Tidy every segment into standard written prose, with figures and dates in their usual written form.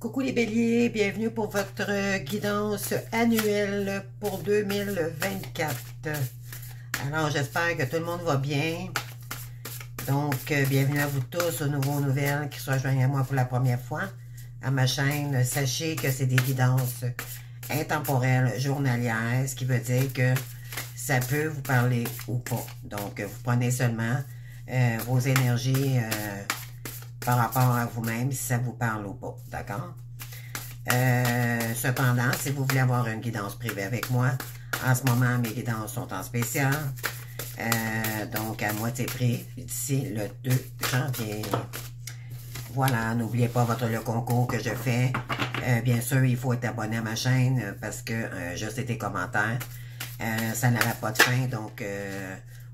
Coucou les béliers, bienvenue pour votre guidance annuelle pour 2024. Alors, j'espère que tout le monde va bien. Donc, bienvenue à vous tous aux nouveaux nouvelles qui se rejoignent à moi pour la première fois à ma chaîne. Sachez que c'est des guidances intemporelles, journalières, ce qui veut dire que ça peut vous parler ou pas. Donc, vous prenez seulement vos énergies par rapport à vous-même, si ça vous parle ou pas, d'accord? Cependant, si vous voulez avoir une guidance privée avec moi, en ce moment, mes guidances sont en spécial, donc à moitié prix, d'ici le 2 janvier. Voilà, n'oubliez pas le concours que je fais. Bien sûr, il faut être abonné à ma chaîne parce que juste des commentaires, ça n'aurait pas de fin. Donc,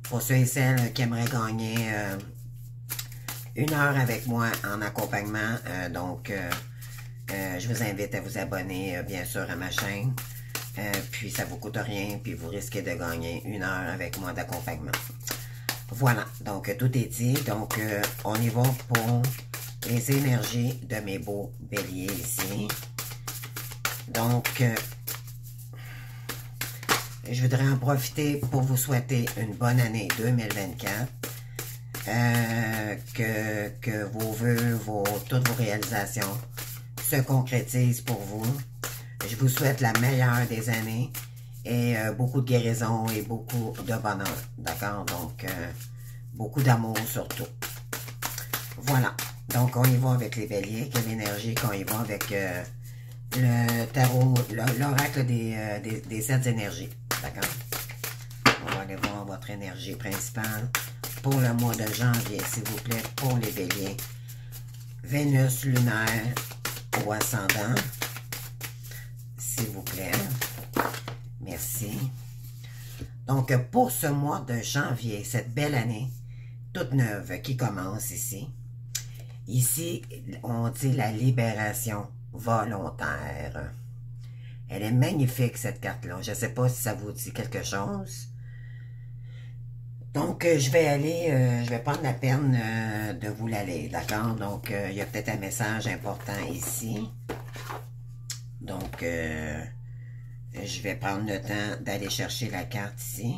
pour ceux et celles qui aimeraient gagner 1 heure avec moi en accompagnement, je vous invite à vous abonner, bien sûr, à ma chaîne. Puis, ça ne vous coûte rien, puis vous risquez de gagner 1 heure avec moi d'accompagnement. Voilà, donc tout est dit. Donc, on y va pour les énergies de mes beaux béliers ici. Donc, je voudrais en profiter pour vous souhaiter une bonne année 2024. Que vos vœux, toutes vos réalisations se concrétisent pour vous. Je vous souhaite la meilleure des années et beaucoup de guérison et beaucoup de bonheur. D'accord? Donc, beaucoup d'amour surtout. Voilà. Donc, on y va avec les béliers. Quelle énergie qu'on y va avec le tarot, l'oracle des 7 énergies. D'accord? On va aller voir votre énergie principale pour le mois de janvier, s'il vous plaît, pour les béliers. Vénus lunaire ou ascendant, s'il vous plaît. Merci. Donc, pour ce mois de janvier, cette belle année, toute neuve qui commence ici. Ici, on dit la libération volontaire. Elle est magnifique, cette carte-là. Je ne sais pas si ça vous dit quelque chose. Donc, je vais prendre la peine de vous la lire, d'accord? Donc, il y a peut-être un message important ici. Donc, je vais prendre le temps d'aller chercher la carte ici.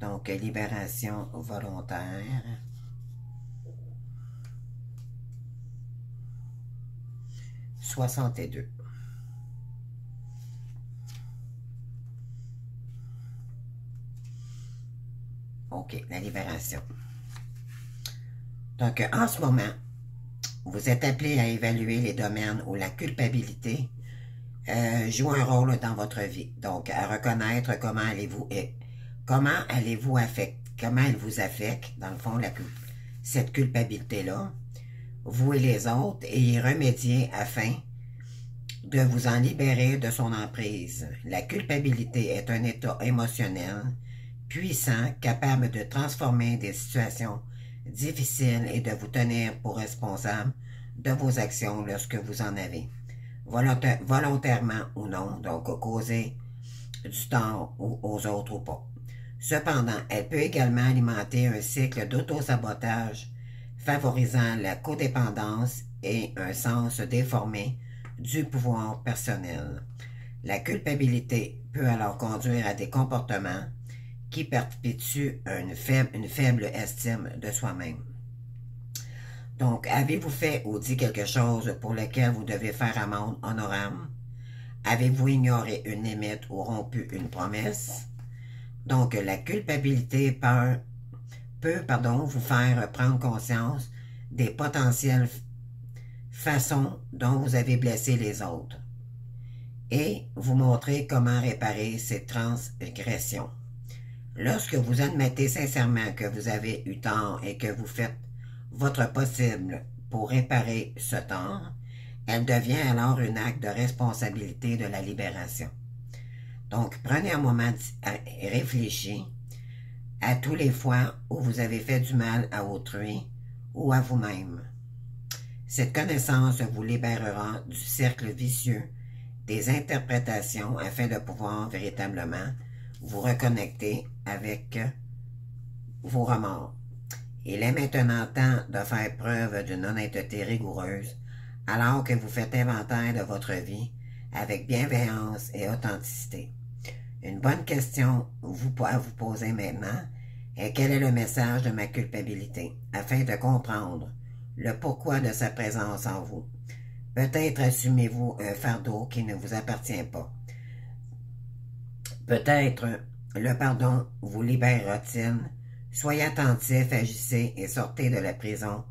Donc, libération volontaire. « 62. » OK, la libération. Donc, en ce moment, vous êtes appelé à évaluer les domaines où la culpabilité joue un rôle dans votre vie. Donc, à reconnaître comment elle vous affecte, dans le fond, cette culpabilité-là, vous et les autres, et y remédier afin de vous en libérer de son emprise. La culpabilité est un état émotionnel puissant, capable de transformer des situations difficiles et de vous tenir pour responsable de vos actions lorsque vous en avez, volontairement ou non, donc causer du tort aux autres ou pas. Cependant, elle peut également alimenter un cycle d'auto-sabotage favorisant la codépendance et un sens déformé du pouvoir personnel. La culpabilité peut alors conduire à des comportements qui perpétue une faible estime de soi-même. Donc, avez-vous fait ou dit quelque chose pour lequel vous devez faire amende honorable? Avez-vous ignoré une limite ou rompu une promesse? Donc, la culpabilité peut vous faire prendre conscience des potentielles façons dont vous avez blessé les autres et vous montrer comment réparer ces transgressions. Lorsque vous admettez sincèrement que vous avez eu tort et que vous faites votre possible pour réparer ce tort, elle devient alors un acte de responsabilité de la libération. Donc, prenez un moment et réfléchissez à tous les fois où vous avez fait du mal à autrui ou à vous-même. Cette connaissance vous libérera du cercle vicieux des interprétations afin de pouvoir véritablement vous reconnecter avec vos remords. Il est maintenant temps de faire preuve d'une honnêteté rigoureuse alors que vous faites inventaire de votre vie avec bienveillance et authenticité. Une bonne question à vous poser maintenant est quel est le message de ma culpabilité afin de comprendre le pourquoi de sa présence en vous. Peut-être assumez-vous un fardeau qui ne vous appartient pas. Peut-être le pardon vous libérera-t-il. Soyez attentif, agissez et sortez de la prison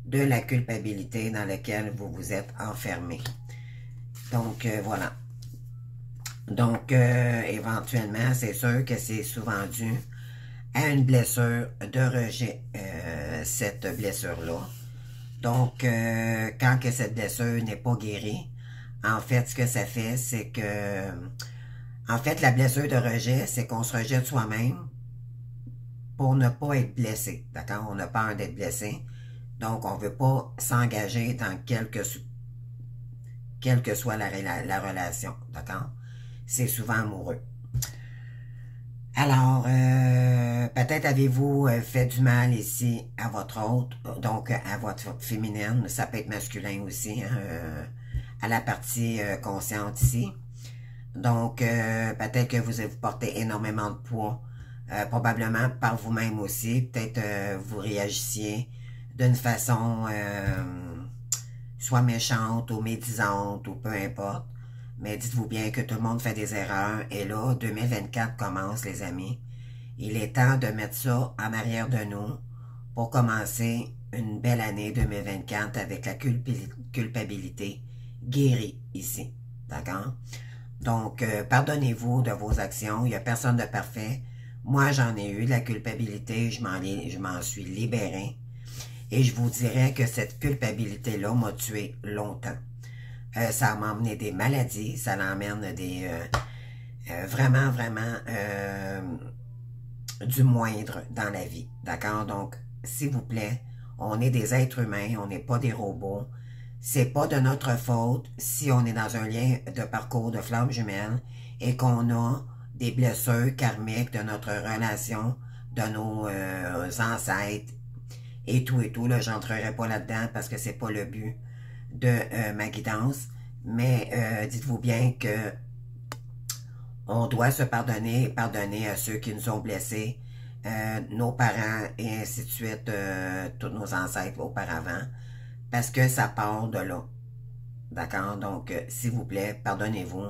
de la culpabilité dans laquelle vous vous êtes enfermé. Donc, voilà. Donc, éventuellement, c'est sûr que c'est souvent dû à une blessure de rejet, cette blessure-là. Donc, quand que cette blessure n'est pas guérie, en fait, ce que ça fait, c'est que, en fait, la blessure de rejet, c'est qu'on se rejette soi-même pour ne pas être blessé, d'accord? On a peur d'être blessé, donc on ne veut pas s'engager dans quelle que soit la relation, d'accord? C'est souvent amoureux. Alors, peut-être avez-vous fait du mal ici à votre autre, donc à votre féminine, ça peut être masculin aussi, hein, à la partie consciente ici. Donc, peut-être que vous portez énormément de poids, probablement par vous-même aussi. Peut-être vous réagissiez d'une façon soit méchante ou médisante ou peu importe. Mais dites-vous bien que tout le monde fait des erreurs. Et là, 2024 commence, les amis. Il est temps de mettre ça en arrière de nous pour commencer une belle année 2024 avec la culpabilité guérie ici. D'accord? Donc, pardonnez-vous de vos actions. Il n'y a personne de parfait. Moi, j'en ai eu de la culpabilité. Je m'en suis libéré. Et je vous dirais que cette culpabilité-là m'a tué longtemps. Ça m'a amené des maladies. Ça l'emmène des... vraiment, du moindre dans la vie. D'accord? Donc, s'il vous plaît, on est des êtres humains. On n'est pas des robots. C'est pas de notre faute si on est dans un lien de parcours de flamme jumelle et qu'on a des blessures karmiques de notre relation, de nos ancêtres et tout, là, j'entrerai pas là-dedans parce que c'est pas le but de ma guidance, mais dites-vous bien que on doit se pardonner à ceux qui nous ont blessés, nos parents et ainsi de suite, tous nos ancêtres auparavant, parce que ça part de là. D'accord? Donc, s'il vous plaît, pardonnez-vous.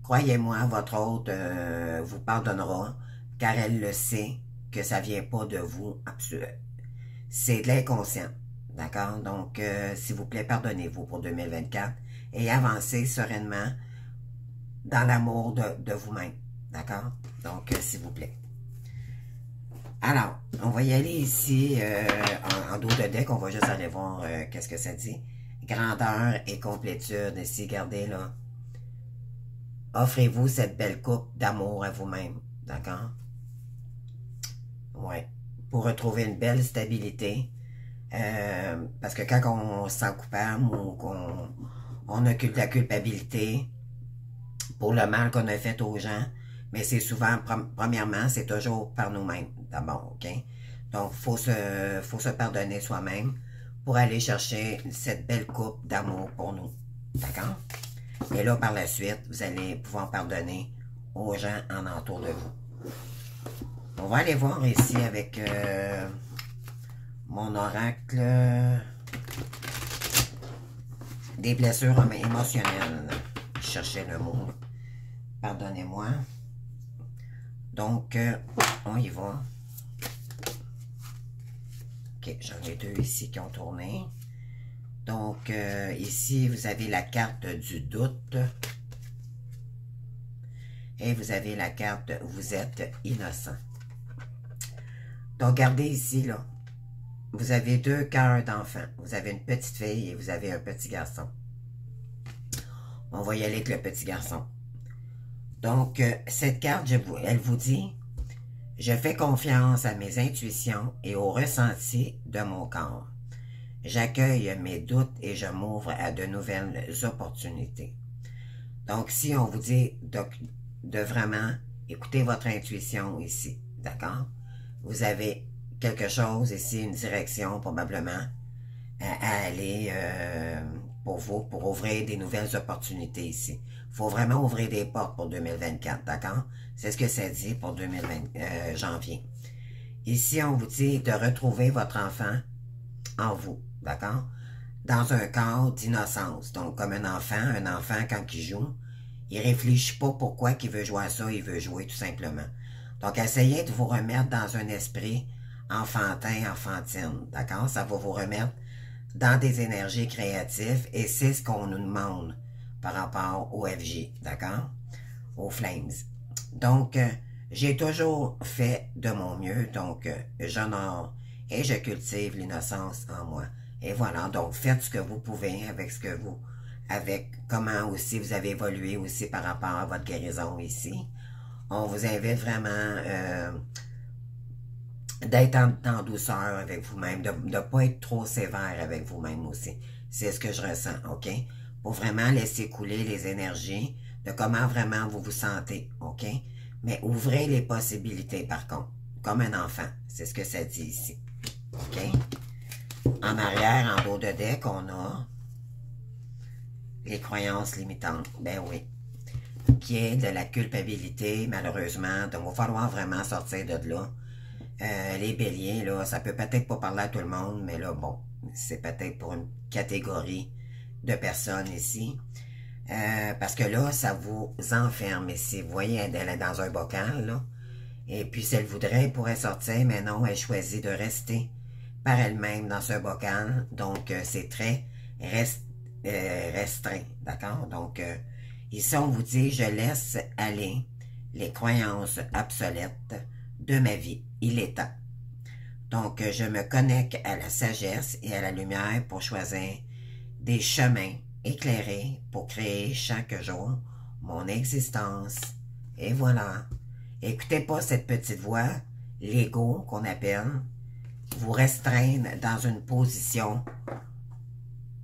Croyez-moi, votre hôte vous pardonnera, car elle le sait que ça vient pas de vous. C'est de l'inconscient. D'accord? Donc, s'il vous plaît, pardonnez-vous pour 2024 et avancez sereinement dans l'amour de vous-même. D'accord? Donc, s'il vous plaît. Alors, on va y aller ici en dos de deck. On va juste aller voir qu'est-ce que ça dit. Grandeur et complétude. Ici, regardez là. Offrez-vous cette belle coupe d'amour à vous-même. D'accord? Ouais. Pour retrouver une belle stabilité. Parce que quand on se sent coupable ou qu'on occulte la culpabilité pour le mal qu'on a fait aux gens, mais c'est souvent, premièrement, c'est toujours par nous-mêmes, d'abord, OK? Donc, faut se pardonner soi-même pour aller chercher cette belle coupe d'amour pour nous, d'accord? Et là, par la suite, vous allez pouvoir pardonner aux gens en entour de vous. On va aller voir ici avec mon oracle des blessures émotionnelles. Je cherchais le mot. Pardonnez-moi. Donc, on y va. Ok, j'en ai deux ici qui ont tourné. Donc, ici, vous avez la carte du doute. Et vous avez la carte « Vous êtes innocent ». Donc, regardez ici, là. Vous avez deux cœurs d'enfant. Vous avez une petite fille et vous avez un petit garçon. On va y aller avec le petit garçon. Donc, cette carte, elle vous dit « Je fais confiance à mes intuitions et au ressenti de mon corps. J'accueille mes doutes et je m'ouvre à de nouvelles opportunités. » Donc, si on vous dit de vraiment écouter votre intuition ici, d'accord? Vous avez quelque chose ici, une direction probablement à aller pour vous, pour ouvrir des nouvelles opportunités ici. Il faut vraiment ouvrir des portes pour 2024, d'accord? C'est ce que ça dit pour 2020, janvier. Ici, on vous dit de retrouver votre enfant en vous, d'accord? Dans un cadre d'innocence. Donc, comme un enfant, quand il joue, il réfléchit pas pourquoi il veut jouer à ça, il veut jouer tout simplement. Donc, essayez de vous remettre dans un esprit enfantin, enfantine, d'accord? Ça va vous remettre dans des énergies créatives et c'est ce qu'on nous demande par rapport au FJ, d'accord? Aux Flames. Donc, j'ai toujours fait de mon mieux, donc j'honore et je cultive l'innocence en moi. Et voilà, donc faites ce que vous pouvez avec ce que vous, avec comment aussi vous avez évolué aussi par rapport à votre guérison ici. On vous invite vraiment d'être en douceur avec vous-même, de ne pas être trop sévère avec vous-même aussi. C'est ce que je ressens, OK? Pour vraiment laisser couler les énergies de comment vraiment vous vous sentez, OK? Mais ouvrez les possibilités, par contre, comme un enfant. C'est ce que ça dit ici, OK? En arrière, en dos de deck, on a les croyances limitantes. Ben oui. Qui est de la culpabilité, malheureusement. Donc, il va falloir vraiment sortir de là. Les béliers, là, ça peut peut-être pas parler à tout le monde, mais là, bon, c'est peut-être pour une catégorie de personnes ici. Parce que là, ça vous enferme ici. Vous voyez, elle est dans un bocal, là. Et puis, si elle voudrait, elle pourrait sortir, mais non, elle choisit de rester par elle-même dans ce bocal. Donc, c'est très restreint, d'accord? Donc, ici, on vous dit, je laisse aller les croyances obsolètes de ma vie. Il est temps. Donc, je me connecte à la sagesse et à la lumière pour choisir des chemins éclairés pour créer chaque jour mon existence. Et voilà. Écoutez pas cette petite voix, l'ego qu'on appelle, vous restreindre dans une position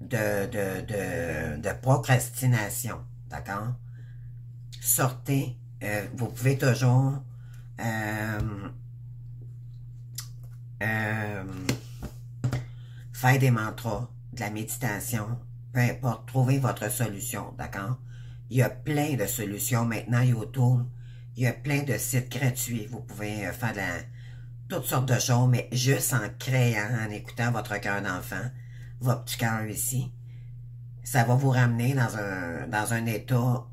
de procrastination, d'accord? Sortez, vous pouvez toujours faire des mantras, de la méditation, peu importe, trouvez votre solution, d'accord? Il y a plein de solutions maintenant, YouTube. Il y a plein de sites gratuits. Vous pouvez faire toutes sortes de choses, mais juste en créant, en écoutant votre cœur d'enfant, votre petit cœur ici, ça va vous ramener dans un état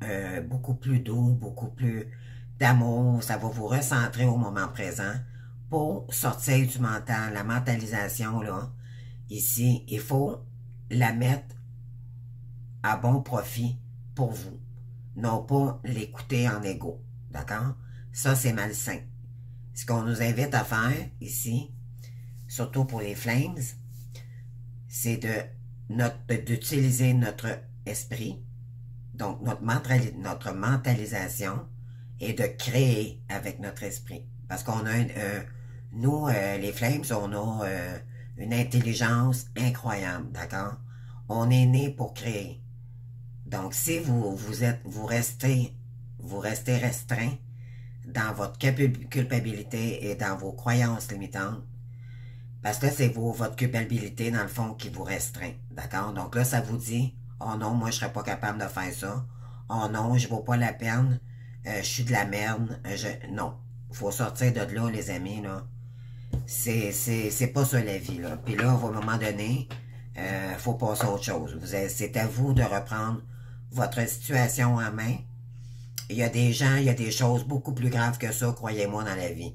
beaucoup plus doux, beaucoup plus d'amour. Ça va vous recentrer au moment présent pour sortir du mental. La mentalisation, là, ici, il faut la mettre à bon profit pour vous. Non pas l'écouter en égo. D'accord? Ça, c'est malsain. Ce qu'on nous invite à faire ici, surtout pour les Flames, c'est d'utiliser notre esprit, donc notre mentalisation, et de créer avec notre esprit. Parce qu'on a nous, les Flames, on a une intelligence incroyable, d'accord? On est né pour créer. Donc, si vous restez restreint dans votre culpabilité et dans vos croyances limitantes, parce que c'est votre culpabilité, dans le fond, qui vous restreint. D'accord? Donc là, ça vous dit, oh non, moi, je serais pas capable de faire ça. Oh non, je vaux pas la peine. Je suis de la merde. Non. Faut sortir de là, les amis, là. C'est pas ça, la vie, là. Puis là, à un moment donné, faut passer à autre chose. C'est à vous de reprendre votre situation en main. Il y a des gens, il y a des choses beaucoup plus graves que ça, croyez-moi, dans la vie.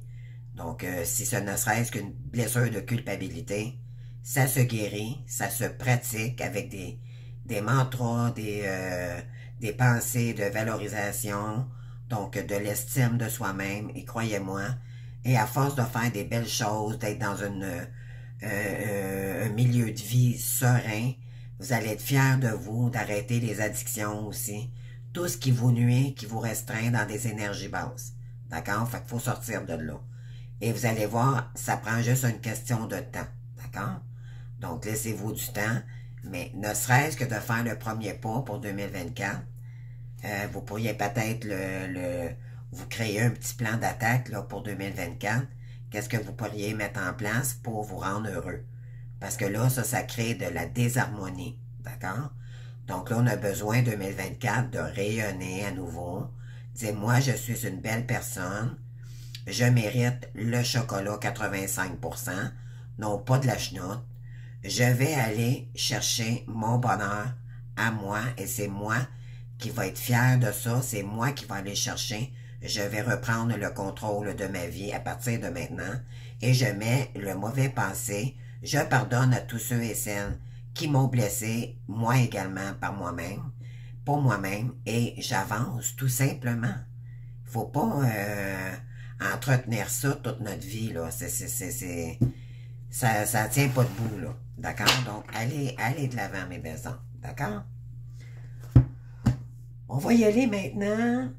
Donc, si ce ne serait-ce qu'une blessure de culpabilité, ça se guérit, ça se pratique avec des mantras, des pensées de valorisation, donc de l'estime de soi-même, et croyez-moi, et à force de faire des belles choses, d'être dans un milieu de vie serein, vous allez être fiers de vous, d'arrêter les addictions aussi, tout ce qui vous nuit, qui vous restreint dans des énergies basses. D'accord? Fait qu'il faut sortir de là. Et vous allez voir, ça prend juste une question de temps. D'accord? Donc, laissez-vous du temps. Mais ne serait-ce que de faire le premier pas pour 2024, vous pourriez peut-être vous créer un petit plan d'attaque là pour 2024. Qu'est-ce que vous pourriez mettre en place pour vous rendre heureux? Parce que là, ça crée de la désharmonie. D'accord? Donc là, on a besoin, 2024, de rayonner à nouveau. Dire, moi, je suis une belle personne. Je mérite le chocolat 85%, non pas de la chenoute. Je vais aller chercher mon bonheur à moi et c'est moi qui va être fier de ça. C'est moi qui va aller chercher. Je vais reprendre le contrôle de ma vie à partir de maintenant et je mets le mauvais passé. Je pardonne à tous ceux et celles qui m'ont blessé, moi également, par moi-même, pour moi-même, et j'avance tout simplement. Il faut pas entretenir ça toute notre vie, là. Ça tient pas debout, là. D'accord? Donc, allez de l'avant, mes belles âmes. D'accord? On va y aller maintenant.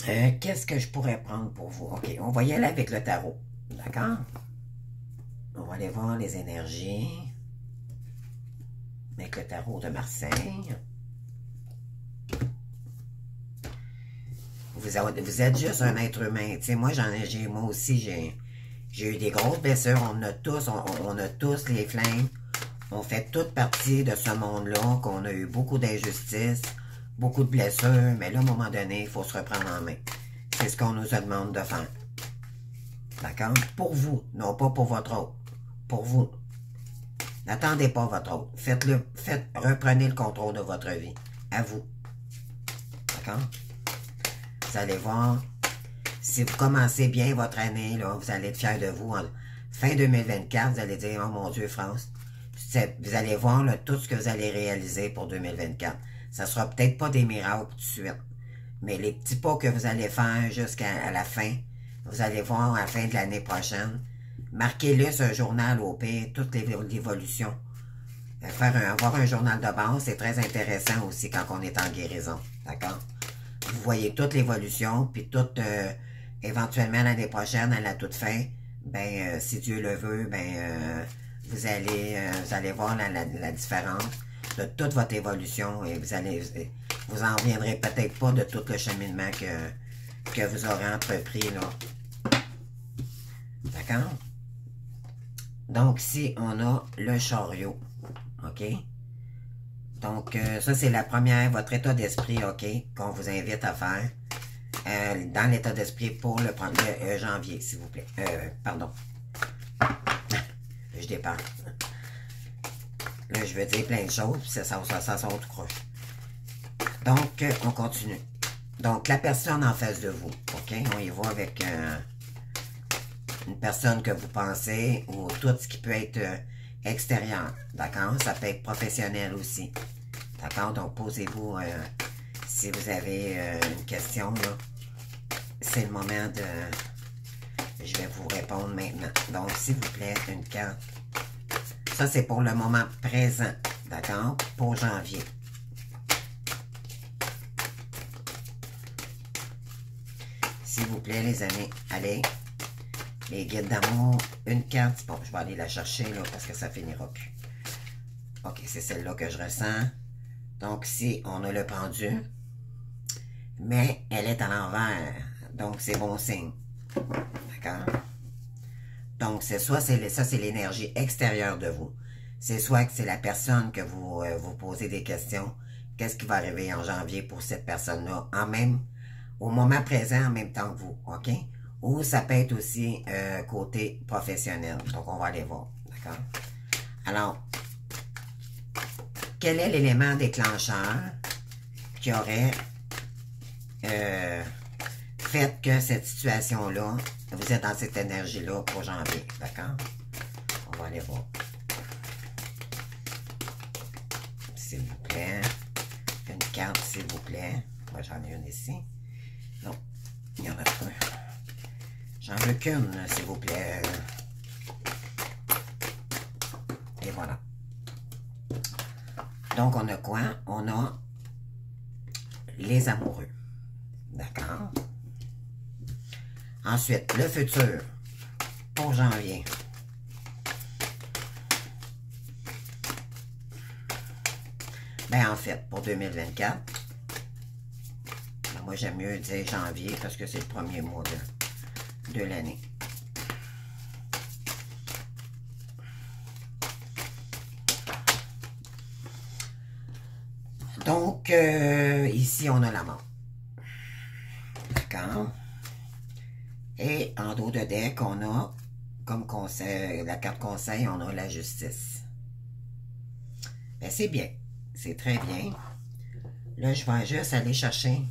Qu'est-ce que je pourrais prendre pour vous? OK, on va y aller avec le tarot. D'accord? On va aller voir les énergies. Avec le tarot de Marseille. Vous êtes juste un être humain. Tu sais, moi aussi, j'ai eu des grosses blessures. On a tous les flingues. On fait toute partie de ce monde-là, qu'on a eu beaucoup d'injustices, beaucoup de blessures, mais là, à un moment donné, il faut se reprendre en main. C'est ce qu'on nous demande de faire. D'accord? Pour vous, non pas pour votre autre. Pour vous. N'attendez pas votre autre. Reprenez le contrôle de votre vie. À vous. D'accord? Vous allez voir, si vous commencez bien votre année, là, vous allez être fiers de vous. En fin 2024, vous allez dire, oh mon Dieu, France, vous allez voir là, tout ce que vous allez réaliser pour 2024. Ça ne sera peut-être pas des miracles tout de suite, mais les petits pas que vous allez faire jusqu'à la fin, vous allez voir à la fin de l'année prochaine. Marquez-le sur un journal au pire, toute l'évolution. Avoir un journal de base, c'est très intéressant aussi quand on est en guérison. D'accord? Vous voyez toute l'évolution, puis toute, éventuellement l'année prochaine, à la toute fin, ben, si Dieu le veut, ben, vous allez voir la différence de toute votre évolution et vous en reviendrez peut-être pas de tout le cheminement que vous aurez entrepris, là. D'accord? Donc, ici, on a le chariot. OK? Donc, ça, c'est la première, votre état d'esprit, OK, qu'on vous invite à faire dans l'état d'esprit pour le janvier, s'il vous plaît. Pardon. Je dépasse. Là, je veux dire plein de choses, puis ça sort tout croche. Donc, on continue. Donc, la personne en face de vous, OK? On y va avec une personne que vous pensez ou tout ce qui peut être extérieur, d'accord? Ça peut être professionnel aussi, d'accord? Donc, posez-vous, si vous avez une question, là, c'est le moment de... Je vais vous répondre maintenant. Donc, s'il vous plaît, une carte. Ça, c'est pour le moment présent, d'accord? Pour janvier. S'il vous plaît, les amis, allez. Les guides d'amour, une carte. Bon, je vais aller la chercher, là, parce que ça finira plus. OK, c'est celle-là que je ressens. Donc, ici, on a le pendu. Mais elle est à l'envers. Donc, c'est bon signe. D'accord? Donc, ça, c'est l'énergie extérieure de vous. C'est soit que c'est la personne que vous posez des questions. Qu'est-ce qui va arriver en janvier pour cette personne-là? Au moment présent, en même temps que vous. OK? Ou ça peut être aussi côté professionnel. Donc, on va aller voir. D'accord? Alors, quel est l'élément déclencheur qui aurait fait que cette situation-là, vous êtes dans cette énergie-là pour janvier, d'accord? On va aller voir. S'il vous plaît. Une carte, s'il vous plaît. Moi, j'en ai une ici. Non, il y en a pas. J'en veux qu'une, s'il vous plaît. Et voilà. Donc, on a quoi? On a les amoureux. D'accord? Ensuite, le futur pour janvier. Ben, en fait, pour 2024, ben, moi, j'aime mieux dire janvier parce que c'est le premier mois de l'année. Donc, ici, on a la mort. D'accord? Et en dos de deck, on a, comme conseil, la carte conseil, on a la justice. Ben, c'est bien. C'est très bien. Là, je vais juste aller chercher...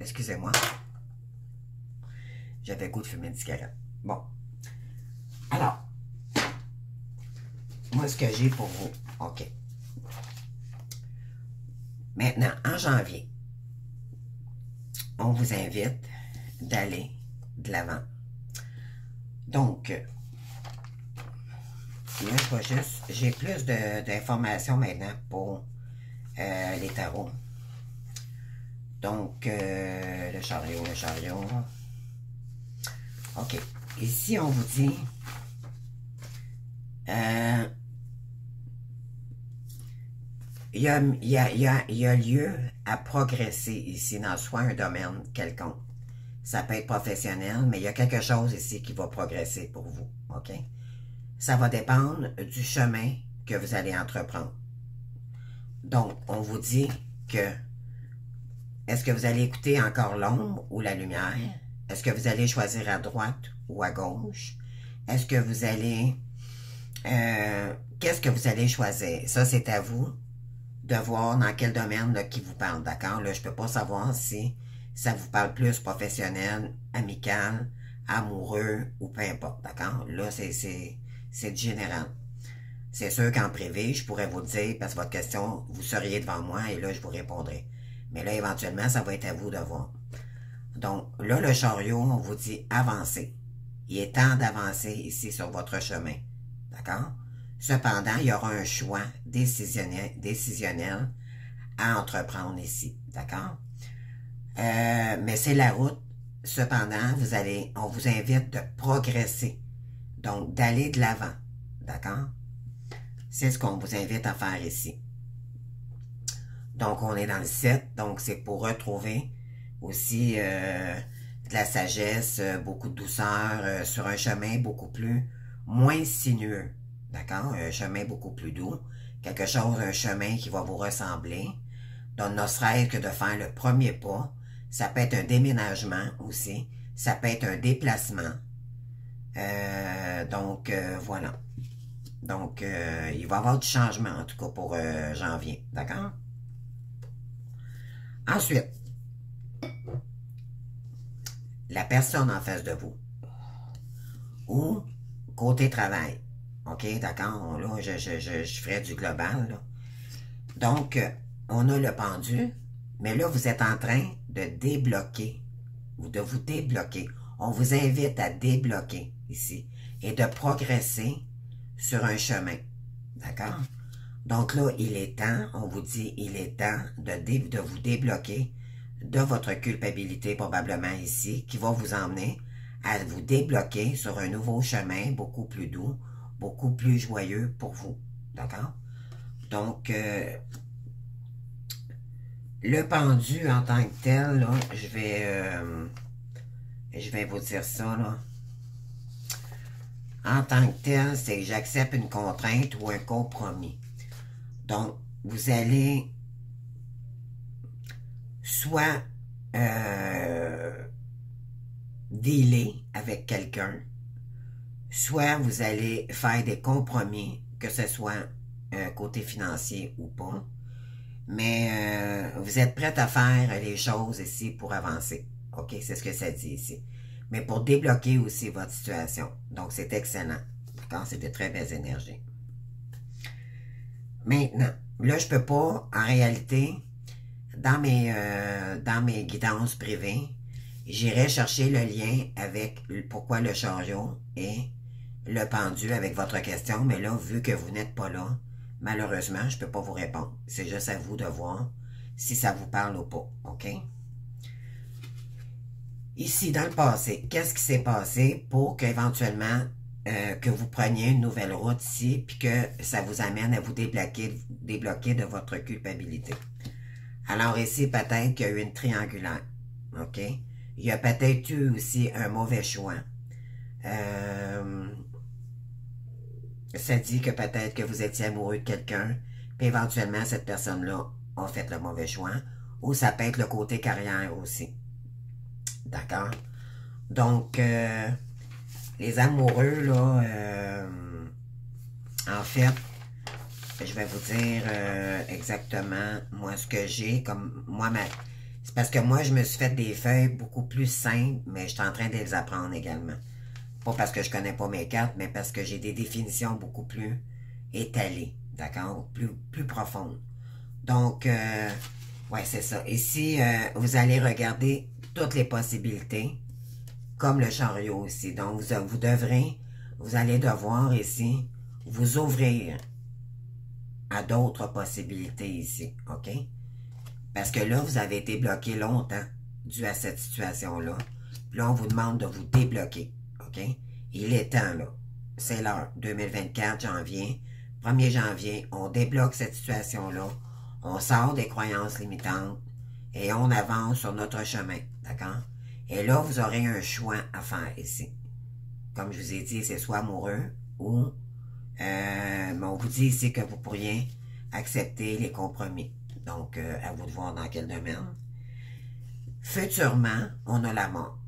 Excusez-moi. J'avais le goût de fumer une cigarette. Bon. Alors, moi, ce que j'ai pour vous, OK. Maintenant, en janvier, on vous invite d'aller de l'avant. Donc, là, je vais juste... J'ai plus d'informations maintenant pour les tarots. Donc, le chariot. OK. Ici, on vous dit... il y a lieu à progresser ici dans soit un domaine quelconque. Ça peut être professionnel, mais il y a quelque chose ici qui va progresser pour vous. OK? Ça va dépendre du chemin que vous allez entreprendre. Donc, on vous dit que est-ce que vous allez écouter encore l'ombre ou la lumière? Est-ce que vous allez choisir à droite ou à gauche? Est-ce que vous allez... qu'est-ce que vous allez choisir? Ça, c'est à vous de voir dans quel domaine là, qui vous parle, d'accord? Là, je peux pas savoir si ça vous parle plus professionnel, amical, amoureux ou peu importe, d'accord? Là, c'est général. C'est sûr qu'en privé, je pourrais vous le dire, parce que votre question, vous seriez devant moi et là, je vous répondrai. Mais là, éventuellement, ça va être à vous de voir. Donc, là, le chariot, on vous dit avancez. Il est temps d'avancer ici sur votre chemin, d'accord? Cependant, il y aura un choix décisionnel à entreprendre ici, d'accord? Mais c'est la route. Cependant, on vous invite de progresser, donc d'aller de l'avant, d'accord? C'est ce qu'on vous invite à faire ici. Donc, on est dans le 7, donc c'est pour retrouver aussi de la sagesse, beaucoup de douceur, sur un chemin beaucoup moins sinueux. D'accord? Un chemin beaucoup plus doux. Quelque chose, un chemin qui va vous ressembler. Donc, ne serait-ce que de faire le premier pas. Ça peut être un déménagement aussi. Ça peut être un déplacement. Voilà. Donc, il va y avoir du changement, en tout cas, pour janvier. D'accord? Ensuite, la personne en face de vous. Ou côté travail. OK, d'accord? Là, je ferai du global. Là. Donc, on a le pendu, mais là, vous êtes en train de débloquer, ou de vous débloquer. On vous invite à débloquer ici et de progresser sur un chemin. D'accord? Donc là, il est temps, on vous dit, il est temps de vous débloquer de votre culpabilité probablement ici, qui va vous emmener à vous débloquer sur un nouveau chemin beaucoup plus doux, beaucoup plus joyeux pour vous. D'accord? Donc, le pendu en tant que tel, là, je vais vous dire ça, là. En tant que tel, c'est que j'accepte une contrainte ou un compromis. Donc, vous allez soit dealer avec quelqu'un, soit vous allez faire des compromis, que ce soit côté financier ou pas, mais vous êtes prête à faire les choses ici pour avancer. OK, c'est ce que ça dit ici. Mais pour débloquer aussi votre situation. Donc, c'est excellent. D'accord? C'est de très belles énergies. Maintenant, là, je peux pas, en réalité, dans mes guidances privées, j'irai chercher le lien avec pourquoi le chariot et le pendu avec votre question, mais là, vu que vous n'êtes pas là, malheureusement, je ne peux pas vous répondre. C'est juste à vous de voir si ça vous parle ou pas, OK? Ici, dans le passé, qu'est-ce qui s'est passé pour qu'éventuellement, que vous preniez une nouvelle route ici, puis que ça vous amène à vous débloquer de votre culpabilité? Alors ici, peut-être qu'il y a eu une triangulaire, OK? Il y a peut-être eu aussi un mauvais choix. Ça dit que peut-être que vous étiez amoureux de quelqu'un, puis éventuellement, cette personne-là a fait le mauvais choix, ou ça peut être le côté carrière aussi. D'accord? Donc, les amoureux, là, en fait, je vais vous dire exactement, moi, ce que j'ai, comme, moi, c'est parce que moi, je me suis fait des feuilles beaucoup plus simples, mais je suis en train de les apprendre également. Pas parce que je connais pas mes cartes, mais parce que j'ai des définitions beaucoup plus étalées, d'accord? Plus profondes. Donc, ouais, c'est ça. Ici, vous allez regarder toutes les possibilités, comme le chariot aussi. Donc, vous allez devoir ici vous ouvrir à d'autres possibilités ici, OK? Parce que là, vous avez été bloqué longtemps dû à cette situation-là. Puis là, on vous demande de vous débloquer, OK? Il est temps, là. C'est l'heure, 2024, janvier. 1er janvier, on débloque cette situation-là. On sort des croyances limitantes et on avance sur notre chemin, d'accord? Et là, vous aurez un choix à faire ici. Comme je vous ai dit, c'est soit amoureux ou on vous dit ici que vous pourriez accepter les compromis. Donc, à vous de voir dans quel domaine. Futurement, on a la mort.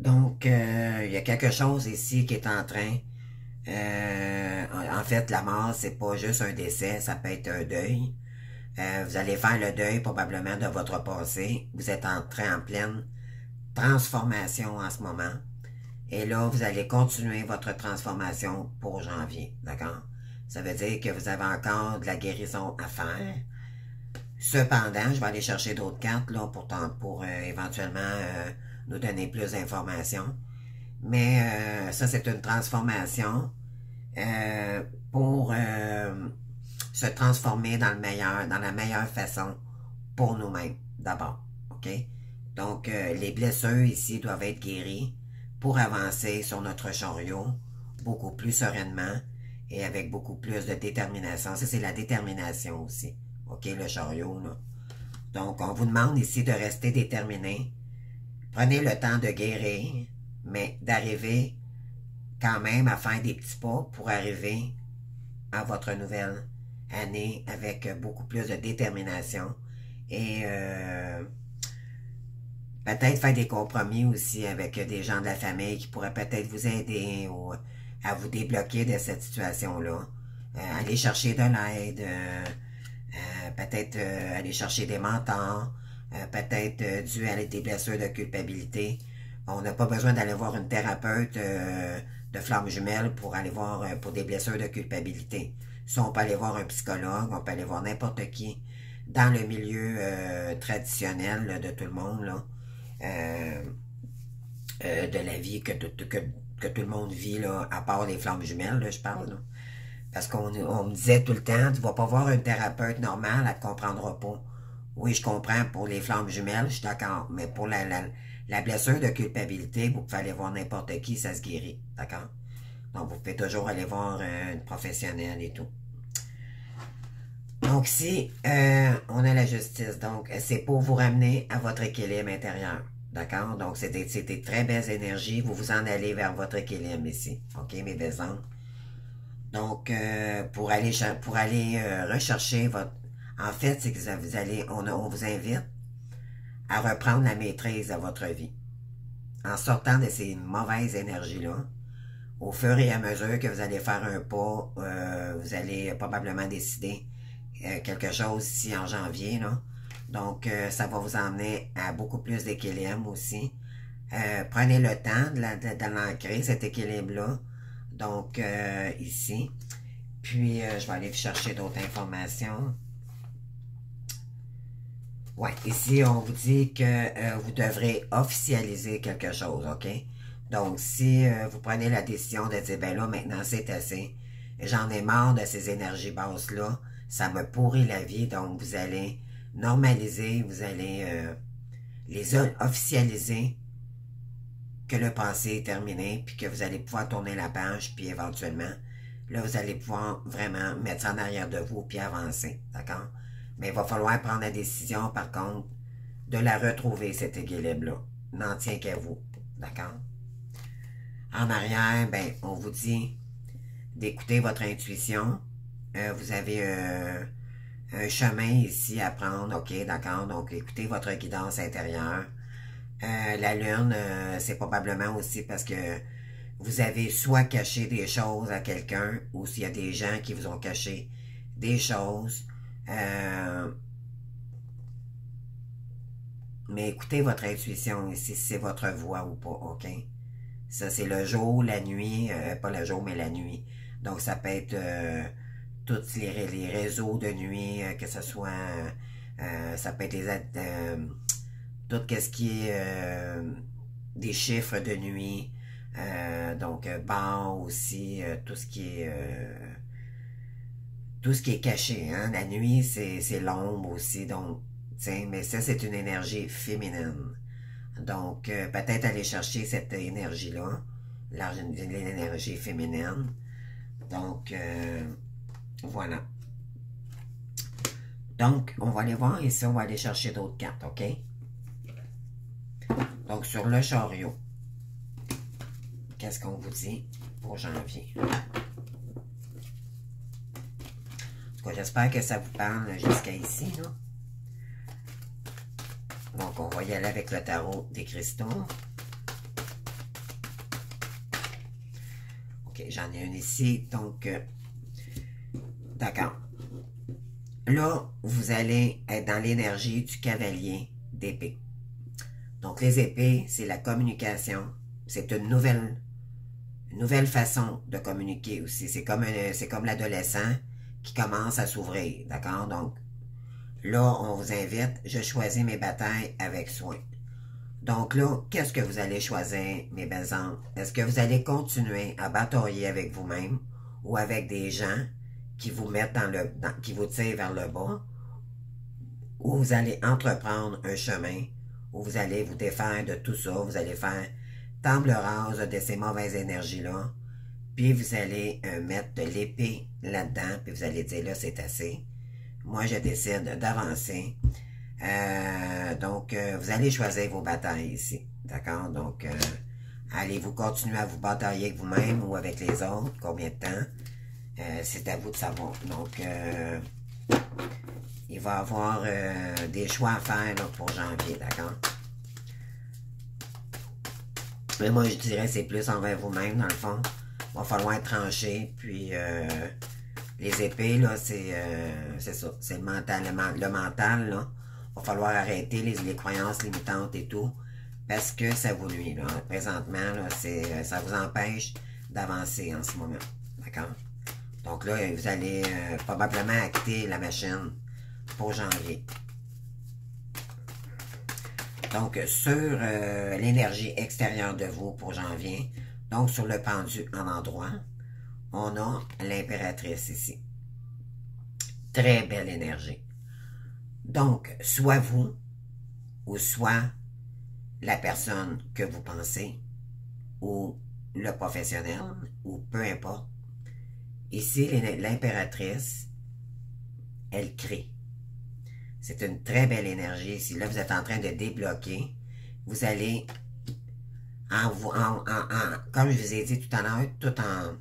Donc, il y a quelque chose ici qui est en train... en fait, la mort, c'est pas juste un décès, ça peut être un deuil. Vous allez faire le deuil probablement de votre passé. Vous êtes en pleine transformation en ce moment. Et là, vous allez continuer votre transformation pour janvier, d'accord? Ça veut dire que vous avez encore de la guérison à faire. Cependant, je vais aller chercher d'autres cartes là, pour éventuellement nous donner plus d'informations. Mais ça, c'est une transformation pour se transformer dans la meilleure façon pour nous-mêmes, d'abord. OK? Donc, les blessures ici doivent être guéries pour avancer sur notre chariot beaucoup plus sereinement et avec beaucoup plus de détermination. Ça, c'est la détermination aussi. OK, le chariot, là. Donc, on vous demande ici de rester déterminé. Prenez le temps de guérir, mais d'arriver quand même à faire des petits pas pour arriver à votre nouvelle année avec beaucoup plus de détermination et peut-être faire des compromis aussi avec des gens de la famille qui pourraient peut-être vous aider ou à vous débloquer de cette situation-là. Aller chercher de l'aide, peut-être aller chercher des mentors, peut-être dû à des blessures de culpabilité. On n'a pas besoin d'aller voir une thérapeute de flamme jumelle pour aller voir pour des blessures de culpabilité. Ça, on peut aller voir un psychologue, on peut aller voir n'importe qui dans le milieu traditionnel là, de tout le monde, là, de la vie que tout le monde vit, là, à part les flammes jumelles, là, je parle. Là. Parce qu'on me disait tout le temps, tu vas pas voir un thérapeute normal, elle te comprendra pas. Oui, je comprends pour les flammes jumelles, je suis d'accord, mais pour la blessure de culpabilité, vous pouvez aller voir n'importe qui, ça se guérit, d'accord? Donc, vous pouvez toujours aller voir une professionnelle et tout. Donc, si on a la justice, donc c'est pour vous ramener à votre équilibre intérieur, d'accord? Donc, c'est des très belles énergies, vous vous en allez vers votre équilibre ici, ok, mes belles âmes? Donc, pour aller rechercher votre... En fait, c'est que vous allez, on vous invite à reprendre la maîtrise de votre vie. En sortant de ces mauvaises énergies-là, au fur et à mesure que vous allez faire un pas, vous allez probablement décider quelque chose ici en janvier, là. Donc, ça va vous emmener à beaucoup plus d'équilibre aussi. Prenez le temps de l'ancrer, cet équilibre-là. Donc, ici. Puis, je vais aller chercher d'autres informations. Ouais, ici, on vous dit que vous devrez officialiser quelque chose, OK? Donc, si vous prenez la décision de dire, ben là, maintenant, c'est assez. J'en ai marre de ces énergies basses-là. Ça me pourrit la vie. Donc, vous allez normaliser, vous allez les officialiser que le passé est terminé, puis que vous allez pouvoir tourner la page, puis éventuellement, là, vous allez pouvoir vraiment mettre ça en arrière de vous, puis avancer, d'accord? Mais il va falloir prendre la décision, par contre, de la retrouver, cet équilibre-là. N'en tient qu'à vous, d'accord? En arrière, ben, on vous dit d'écouter votre intuition, vous avez un chemin ici à prendre, ok, d'accord, donc écoutez votre guidance intérieure. La lune, c'est probablement aussi parce que vous avez soit caché des choses à quelqu'un, ou s'il y a des gens qui vous ont caché des choses. Mais écoutez votre intuition ici, si c'est votre voix ou pas, ok? Ça, c'est le jour, la nuit, pas le jour, mais la nuit. Donc, ça peut être tous les réseaux de nuit, que ce soit, ça peut être tout ce qui est des chiffres de nuit, donc bar aussi, tout ce qui est caché, hein. La nuit, c'est l'ombre aussi, donc, tiens, mais ça, c'est une énergie féminine. Donc, peut-être aller chercher cette énergie-là, l'énergie féminine. Donc, voilà. Donc, on va aller voir ici, on va aller chercher d'autres cartes, OK? Donc, sur le chariot, qu'est-ce qu'on vous dit pour janvier? En tout cas, j'espère que ça vous parle jusqu'à ici, là. Donc, on va y aller avec le tarot des cristaux. Ok, j'en ai un ici. Donc, d'accord. Là, vous allez être dans l'énergie du cavalier d'épée. Donc, les épées, c'est la communication. C'est une nouvelle façon de communiquer aussi. C'est comme l'adolescent qui commence à s'ouvrir, d'accord? Donc, là, on vous invite, je choisis mes batailles avec soin. Donc là, qu'est-ce que vous allez choisir, mes belles âmes? Est-ce que vous allez continuer à batailler avec vous-même ou avec des gens qui vous mettent qui vous tirent vers le bas? Ou vous allez entreprendre un chemin où vous allez vous défaire de tout ça, vous allez faire table rase de ces mauvaises énergies-là, puis vous allez mettre de l'épée là-dedans, puis vous allez dire là, c'est assez. Moi, je décide d'avancer. Donc, vous allez choisir vos batailles ici. D'accord? Donc, allez-vous continuer à vous batailler avec vous-même ou avec les autres? Combien de temps? C'est à vous de savoir. Donc, il va y avoir des choix à faire là, pour janvier. D'accord? Mais moi, je dirais que c'est plus envers vous-même, dans le fond. Il va falloir trancher, puis... les épées, là, c'est ça. C'est le mental. Le mental, là. Il va falloir arrêter les croyances limitantes et tout. Parce que ça vous nuit, là. Présentement, là, ça vous empêche d'avancer en ce moment. D'accord? Donc là, vous allez probablement acter la machine pour janvier. Donc, sur l'énergie extérieure de vous pour janvier, donc sur le pendu en endroit, on a l'impératrice ici. Très belle énergie. Donc, soit vous, ou soit la personne que vous pensez, ou le professionnel, ou peu importe. Ici, l'impératrice, elle crée. C'est une très belle énergie. Si là, vous êtes en train de débloquer, vous allez, comme je vous ai dit tout à l'heure,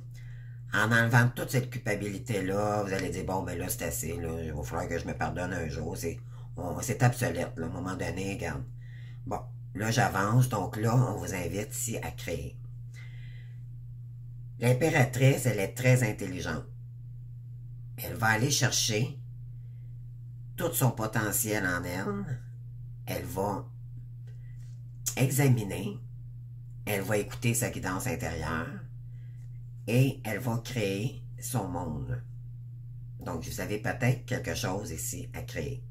en enlevant toute cette culpabilité-là, vous allez dire, bon, ben là, c'est assez, là, il va falloir que je me pardonne un jour. C'est obsolète, là, à un moment donné, regarde. Bon, là, j'avance, donc là, on vous invite ici à créer. L'impératrice, elle est très intelligente. Elle va aller chercher tout son potentiel en elle. Elle va examiner. Elle va écouter sa guidance intérieure. Et elle va créer son monde. Donc, vous avez peut-être quelque chose ici à créer.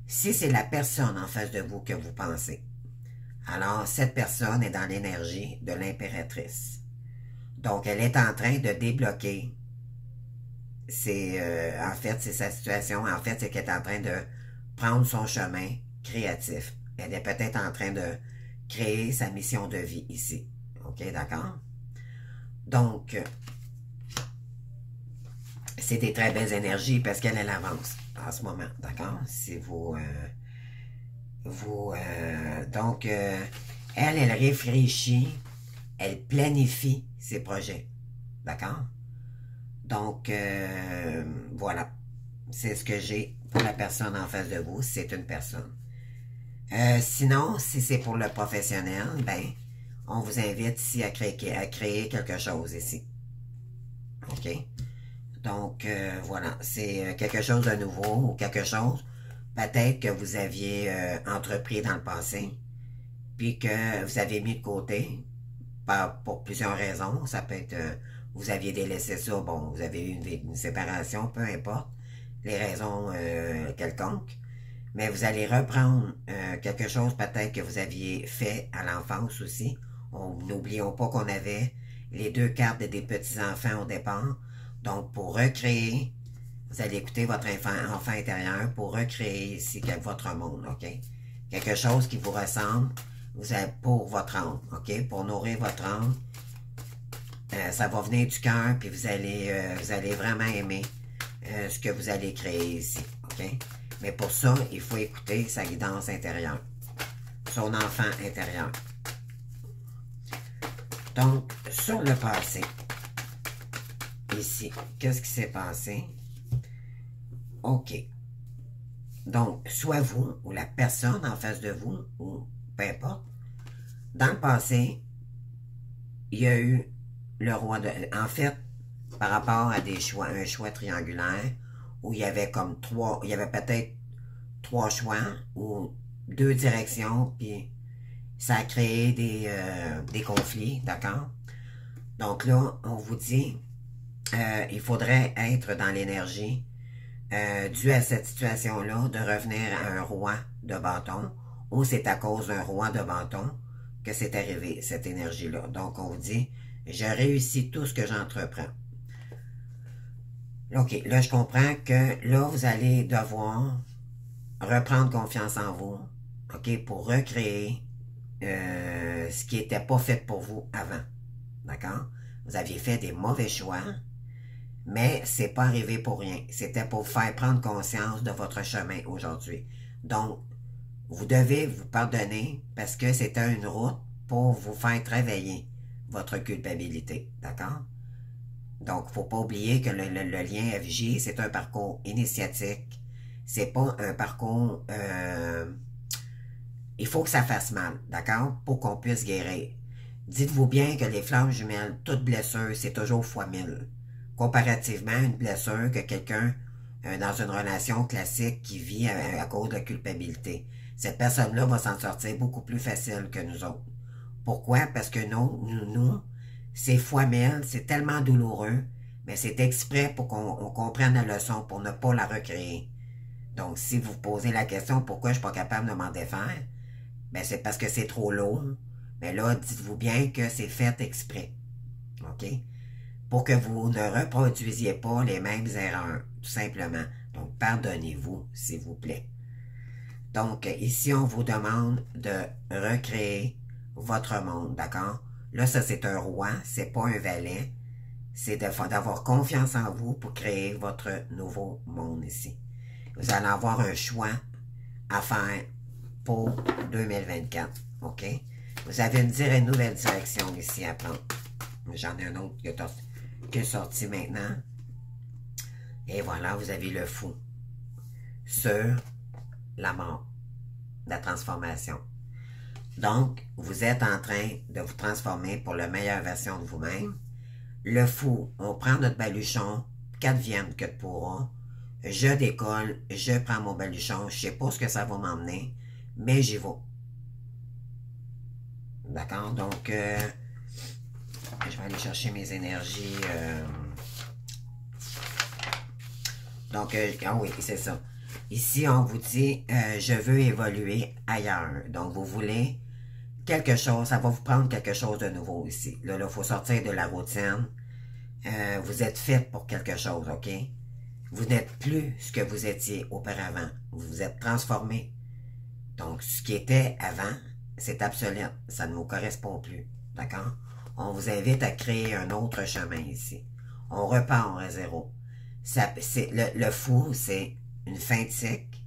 Si c'est la personne en face de vous que vous pensez, alors cette personne est dans l'énergie de l'impératrice. Donc, elle est en train de débloquer. En fait, c'est sa situation. En fait, c'est qu'elle est en train de prendre son chemin créatif. Elle est peut-être en train de créer sa mission de vie ici. OK, d'accord? Donc, c'est des très belles énergies parce qu'elle avance en ce moment, d'accord? Si vous... donc, elle réfléchit, elle planifie ses projets, d'accord? Donc, voilà. C'est ce que j'ai pour la personne en face de vous, si c'est une personne. Sinon, si c'est pour le professionnel, ben, on vous invite ici à créer quelque chose ici. OK? Donc, voilà. C'est quelque chose de nouveau ou quelque chose peut-être que vous aviez entrepris dans le passé, puis que vous avez mis de côté pour plusieurs raisons. Ça peut être, vous aviez délaissé ça, bon, vous avez eu une séparation, peu importe les raisons quelconques. Mais vous allez reprendre quelque chose peut-être que vous aviez fait à l'enfance aussi. N'oublions pas qu'on avait les deux cartes des petits-enfants au départ. Donc, pour recréer, vous allez écouter votre enfant intérieur pour recréer ici votre monde, OK? Quelque chose qui vous ressemble pour votre âme, OK? Pour nourrir votre âme. Ça va venir du cœur, puis vous allez vraiment aimer ce que vous allez créer ici, OK? Mais pour ça, il faut écouter sa guidance intérieure, son enfant intérieur. Donc, sur le passé, ici, qu'est-ce qui s'est passé? OK. Donc, soit vous ou la personne en face de vous, ou peu importe, dans le passé, il y a eu le roi de... En fait, par rapport à un choix triangulaire, où il y avait comme il y avait peut-être 3 choix, ou 2 directions, puis ça a créé des conflits, d'accord? Donc là, on vous dit, il faudrait être dans l'énergie dû à cette situation-là, de revenir à un roi de bâton, ou c'est à cause d'un roi de bâton que c'est arrivé, cette énergie-là. Donc, on vous dit, je réussis tout ce que j'entreprends. OK, là, je comprends que là, vous allez devoir reprendre confiance en vous, OK, pour recréer ce qui n'était pas fait pour vous avant. D'accord? Vous aviez fait des mauvais choix, mais c'est pas arrivé pour rien. C'était pour faire prendre conscience de votre chemin aujourd'hui. Donc, vous devez vous pardonner parce que c'était une route pour vous faire travailler votre culpabilité. D'accord? Donc, il ne faut pas oublier que le lien à Vigie, c'est un parcours initiatique. C'est pas un parcours... il faut que ça fasse mal, d'accord? Pour qu'on puisse guérir. Dites-vous bien que les flammes jumelles, toute blessure, c'est toujours fois 1000. Comparativement à une blessure que quelqu'un dans une relation classique qui vit à cause de la culpabilité. Cette personne-là va s'en sortir beaucoup plus facile que nous autres. Pourquoi? Parce que nous c'est fois 1000, c'est tellement douloureux, mais c'est exprès pour qu'on comprenne la leçon, pour ne pas la recréer. Donc, si vous posez la question pourquoi je ne suis pas capable de m'en défaire, ben c'est parce que c'est trop lourd. Mais là, dites-vous bien que c'est fait exprès. OK? Pour que vous ne reproduisiez pas les mêmes erreurs, tout simplement. Donc, pardonnez-vous, s'il vous plaît. Donc, ici, on vous demande de recréer votre monde, d'accord? Là, ça, c'est un roi, c'est pas un valet. C'est d'avoir confiance en vous pour créer votre nouveau monde ici. Vous allez avoir un choix à faire pour 2024, OK? Vous avez une nouvelle direction ici à prendre. J'en ai un autre qui est sorti maintenant. Et voilà, vous avez le fou sur la mort, la transformation. Donc, vous êtes en train de vous transformer pour la meilleure version de vous-même. Le fou, on prend notre baluchon, qu'advienne que pourra. Je décolle, je prends mon baluchon, je ne sais pas ce que ça va m'emmener, mais j'y vais. D'accord? Donc, je vais aller chercher mes énergies. Donc, ah oui, c'est ça. Ici, on vous dit, je veux évoluer ailleurs. Donc, vous voulez quelque chose, ça va vous prendre quelque chose de nouveau ici. Là, il faut sortir de la routine. Vous êtes fait pour quelque chose, OK? Vous n'êtes plus ce que vous étiez auparavant. Vous vous êtes transformé. Donc, ce qui était avant, c'est obsolète. Ça ne vous correspond plus. D'accord? On vous invite à créer un autre chemin ici. On repart à zéro. Le fou, c'est une fin de cycle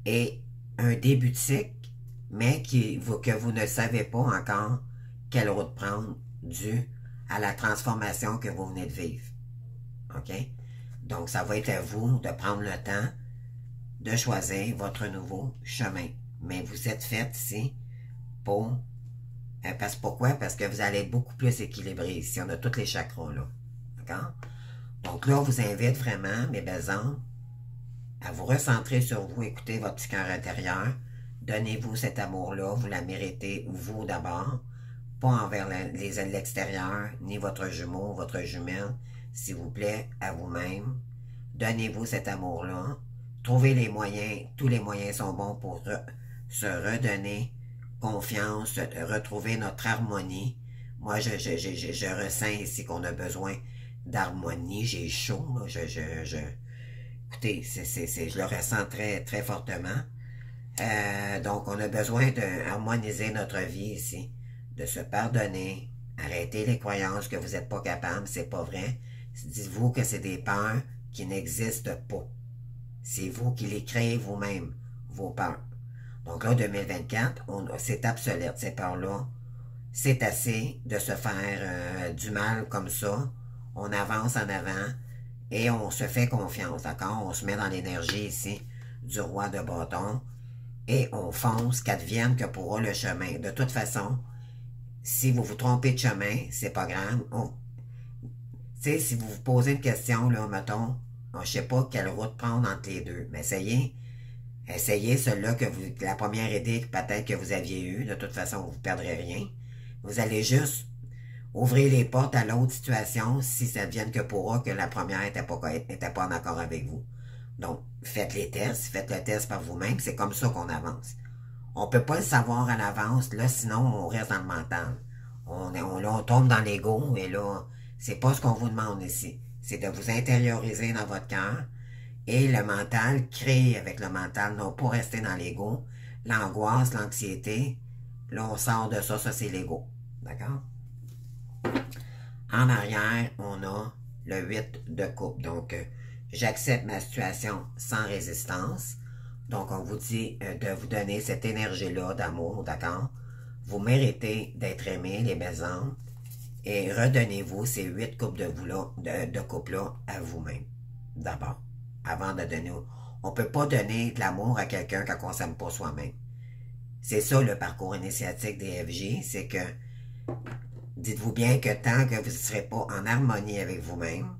et un début de cycle, mais que vous ne savez pas encore quelle route prendre due à la transformation que vous venez de vivre. OK? Donc, ça va être à vous de prendre le temps de choisir votre nouveau chemin. Mais vous êtes fait ici pour... pourquoi? Parce que vous allez être beaucoup plus équilibré ici. On a tous les chakras là. D'accord? Donc là, on vous invite vraiment, mes belles âmes, à vous recentrer sur vous, écoutez votre petit cœur intérieur. Donnez-vous cet amour-là, vous la méritez, vous d'abord, pas envers l'extérieur, ni votre jumeau, votre jumelle, s'il vous plaît, à vous-même. Donnez-vous cet amour-là. Trouvez les moyens, tous les moyens sont bons pour se redonner confiance, retrouver notre harmonie. Moi, je ressens ici qu'on a besoin d'harmonie. J'ai chaud, là. Écoutez, je le ressens très, très fortement. Donc, on a besoin d'harmoniser notre vie ici, de se pardonner, arrêter les croyances que vous n'êtes pas capable, c'est pas vrai. Dites-vous que c'est des peurs qui n'existent pas. C'est vous qui les créez vous-même, vos peurs. Donc là, 2024, c'est obsolète, ces peurs-là. C'est assez de se faire du mal comme ça. On avance en avant et on se fait confiance, d'accord? On se met dans l'énergie ici du roi de bâton et on fonce, qu'advienne que pourra le chemin. De toute façon, si vous vous trompez de chemin, c'est pas grave. Tu sais, si vous vous posez une question, là, mettons, je sais pas quelle route prendre entre les deux, mais essayez celle-là la première idée peut-être que vous aviez eue. De toute façon, vous ne perdrez rien. Vous allez juste ouvrir les portes à l'autre situation si ça devienne que pourra que la première n'était pas en accord avec vous. Donc, faites les tests, faites le test par vous-même, c'est comme ça qu'on avance. On ne peut pas le savoir à l'avance, là, sinon on reste dans le mental. On tombe dans l'ego, et là, c'est pas ce qu'on vous demande ici. C'est de vous intérioriser dans votre cœur, et le mental crée avec le mental, non pas rester dans l'ego. L'angoisse, l'anxiété, là, on sort de ça, ça c'est l'ego. D'accord? En arrière, on a le 8 de coupe. Donc, j'accepte ma situation sans résistance. Donc, on vous dit de vous donner cette énergie-là d'amour, d'accord? Vous méritez d'être aimé, les belles âmes. Et redonnez-vous ces 8 coupes de coupe-là à vous-même, d'abord. Avant de donner... On ne peut pas donner de l'amour à quelqu'un quand on ne s'aime pas soi-même. C'est ça le parcours initiatique des FJ, c'est que dites-vous bien que tant que vous ne serez pas en harmonie avec vous-même,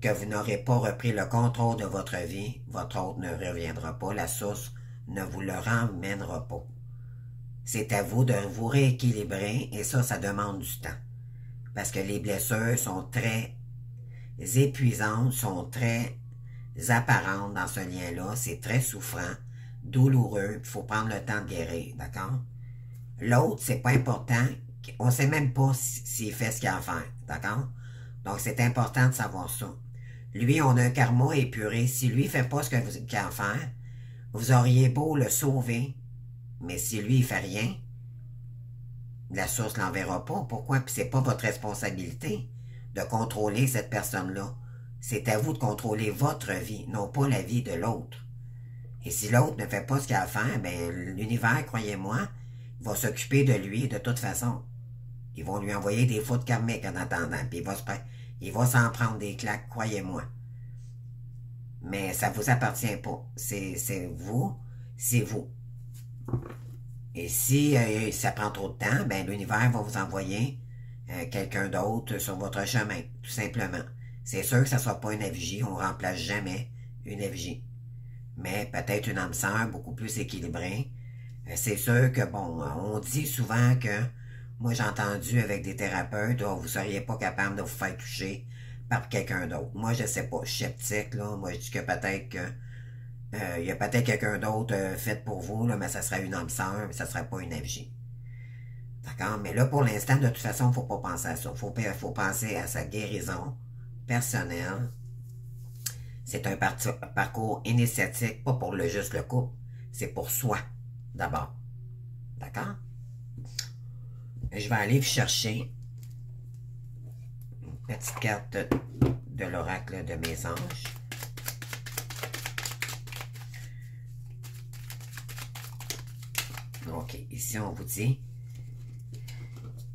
que vous n'aurez pas repris le contrôle de votre vie, votre hôte ne reviendra pas, la source ne vous le ramènera pas. C'est à vous de vous rééquilibrer et ça demande du temps. Parce que les blessures sont très épuisantes, sont très apparentes dans ce lien-là, c'est très souffrant, douloureux, il faut prendre le temps de guérir, d'accord? L'autre, c'est pas important, on ne sait même pas s'il fait ce qu'il a à faire, d'accord? Donc, c'est important de savoir ça. Lui, on a un karma épuré. Si lui ne fait pas ce qu'il a à faire, vous auriez beau le sauver, mais si lui, il ne fait rien, la source ne l'enverra pas. Pourquoi? Puis c'est pas votre responsabilité de contrôler cette personne-là. C'est à vous de contrôler votre vie, non pas la vie de l'autre. Et si l'autre ne fait pas ce qu'il a à faire, ben l'univers, croyez-moi, va s'occuper de lui de toute façon. Ils vont lui envoyer des fautes karmiques en attendant, puis il va s'en prendre des claques, croyez-moi. Mais ça ne vous appartient pas. C'est vous. Et si ça prend trop de temps, ben l'univers va vous envoyer quelqu'un d'autre sur votre chemin, tout simplement. C'est sûr que ça ne sera pas une effigie, on ne remplace jamais une effigie. Mais peut-être une âme sœur beaucoup plus équilibrée. C'est sûr que, bon, on dit souvent que, moi j'ai entendu avec des thérapeutes, oh, vous ne seriez pas capable de vous faire toucher par quelqu'un d'autre. Moi, je ne sais pas, je suis sceptique, là. Moi, je dis que peut-être que il y a peut-être quelqu'un d'autre fait pour vous, là, mais ça serait une âme sœur, mais ça ne serait pas une FJ. D'accord? Mais là, pour l'instant, de toute façon, il ne faut pas penser à ça. Il faut penser à sa guérison personnelle. C'est un parcours initiatique, pas pour juste le couple. C'est pour soi, d'abord. D'accord? Je vais aller chercher une petite carte de l'oracle de mes anges. OK, ici on vous dit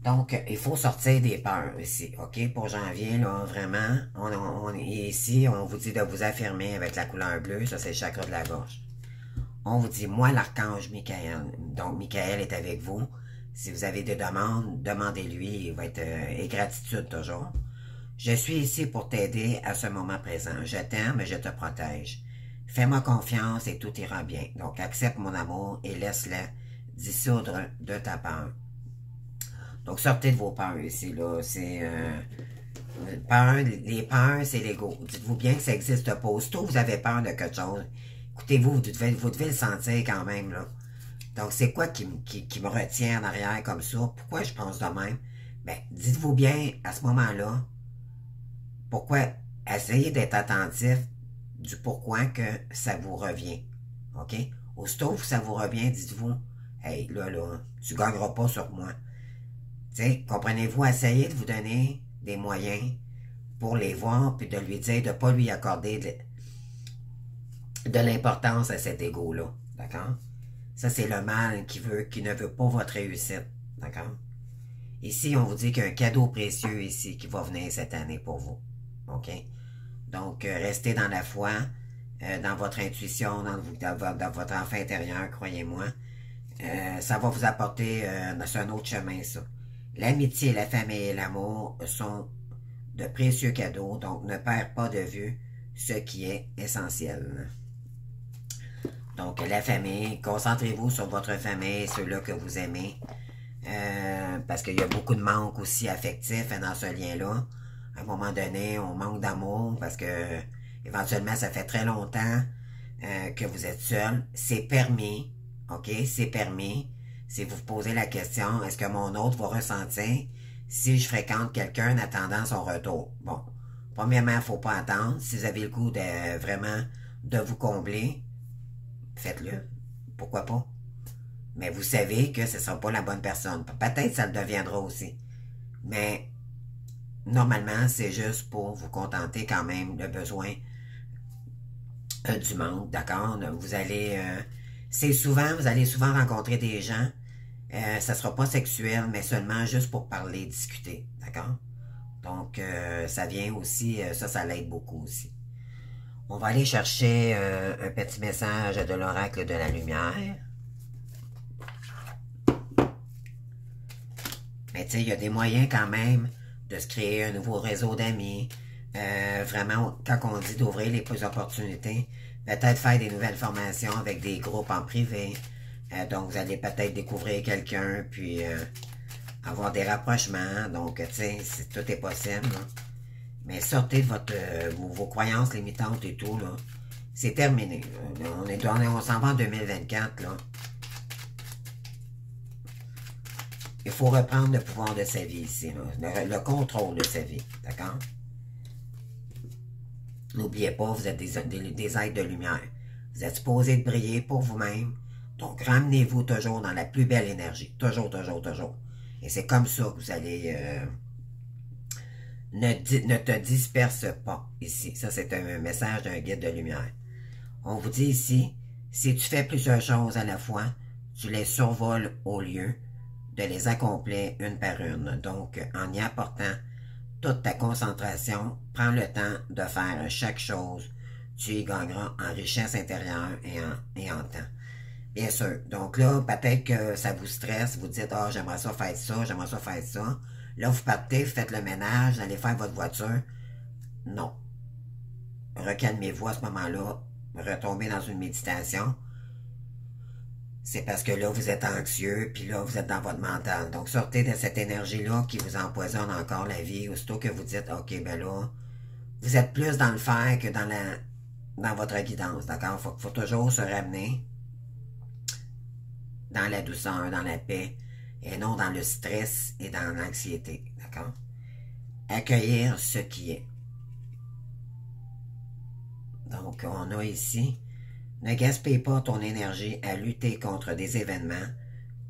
Donc, il faut sortir des peurs ici, OK? Pour janvier, là, vraiment, on est ici, on vous dit de vous affirmer avec la couleur bleue, ça c'est le chakra de la gorge. On vous dit, moi, l'archange Michael, donc Michael est avec vous. Si vous avez des demandes, demandez-lui, il va être et gratitude toujours. Je suis ici pour t'aider à ce moment présent. Je t'aime et je te protège. Fais-moi confiance et tout ira bien. Donc, accepte mon amour et laisse-le dissoudre de ta peur. Donc, sortez de vos peurs ici, là. C'est... les peurs, c'est l'ego. Dites-vous bien que ça n'existe pas. Aussitôt vous avez peur de quelque chose, écoutez-vous, vous devez le sentir quand même, là. Donc, c'est quoi qui me retient en arrière comme ça? Pourquoi je pense de même? Ben, dites-vous bien, à ce moment-là, pourquoi, essayez d'être attentif du pourquoi que ça vous revient. OK? Aussitôt que ça vous revient, dites-vous, hey, là, tu ne gagneras pas sur moi. Tu sais, comprenez-vous, essayez de vous donner des moyens pour les voir, puis de lui dire de ne pas lui accorder de l'importance à cet ego-là. D'accord? Ça, c'est le mal qui ne veut pas votre réussite. D'accord? Ici, on vous dit qu'il y a un cadeau précieux ici qui va venir cette année pour vous. OK? Donc, restez dans la foi, dans votre intuition, dans votre enfant intérieur, croyez-moi. Ça va vous apporter c'est un autre chemin, ça. L'amitié, la famille et l'amour sont de précieux cadeaux, donc ne perds pas de vue ce qui est essentiel. Donc, la famille, concentrez-vous sur votre famille, ceux-là que vous aimez, parce qu'il y a beaucoup de manque aussi affectif dans ce lien-là. À un moment donné, on manque d'amour parce que éventuellement, ça fait très longtemps que vous êtes seul. C'est permis, OK? C'est permis. Si vous vous posez la question, est-ce que mon autre va ressentir si je fréquente quelqu'un en attendant son retour? Bon, premièrement, il ne faut pas attendre. Si vous avez le goût de vraiment de vous combler, faites-le. Pourquoi pas? Mais vous savez que ce ne sera pas la bonne personne. Peut-être que ça le deviendra aussi. Mais normalement, c'est juste pour vous contenter quand même de besoin du monde, d'accord? Vous allez... vous allez souvent rencontrer des gens, ça ne sera pas sexuel, mais seulement juste pour parler, discuter, d'accord? Donc, ça vient aussi, ça l'aide beaucoup aussi. On va aller chercher un petit message de l'oracle de la lumière. Mais tu sais, il y a des moyens quand même de se créer un nouveau réseau d'amis. Vraiment, quand on dit d'ouvrir les opportunités, peut-être faire des nouvelles formations avec des groupes en privé. Donc, vous allez peut-être découvrir quelqu'un, puis avoir des rapprochements. Donc, tu sais, tout est possible. Là. Mais sortez de vos croyances limitantes et tout. Là. C'est terminé. On s'en va en 2024. Là. Il faut reprendre le pouvoir de sa vie ici. Là. Le contrôle de sa vie. D'accord? N'oubliez pas, vous êtes des êtres de lumière. Vous êtes supposés de briller pour vous-même. Donc, ramenez-vous toujours dans la plus belle énergie. Toujours, toujours, toujours. Et c'est comme ça que vous allez... ne te disperse pas ici. Ça, c'est un message d'un guide de lumière. On vous dit ici, si tu fais plusieurs choses à la fois, tu les survoles au lieu de les accomplir une par une. Donc, en y apportant toute ta concentration, prends le temps de faire chaque chose. Tu y gagneras en richesse intérieure et en temps. Bien sûr. Donc là, peut-être que ça vous stresse. Vous dites, ah, j'aimerais ça faire ça, j'aimerais ça faire ça. Là, vous partez, vous faites le ménage, vous allez faire votre voiture. Non. Recalmez-vous à ce moment-là. Retombez dans une méditation. C'est parce que là, vous êtes anxieux, puis là, vous êtes dans votre mental. Donc, sortez de cette énergie-là qui vous empoisonne encore la vie. Aussitôt que vous dites, OK, ben là, vous êtes plus dans le faire que dans votre guidance, d'accord? Faut toujours se ramener dans la douceur, dans la paix, et non dans le stress et dans l'anxiété, d'accord? Accueillir ce qui est. Donc, on a ici, ne gaspille pas ton énergie à lutter contre des événements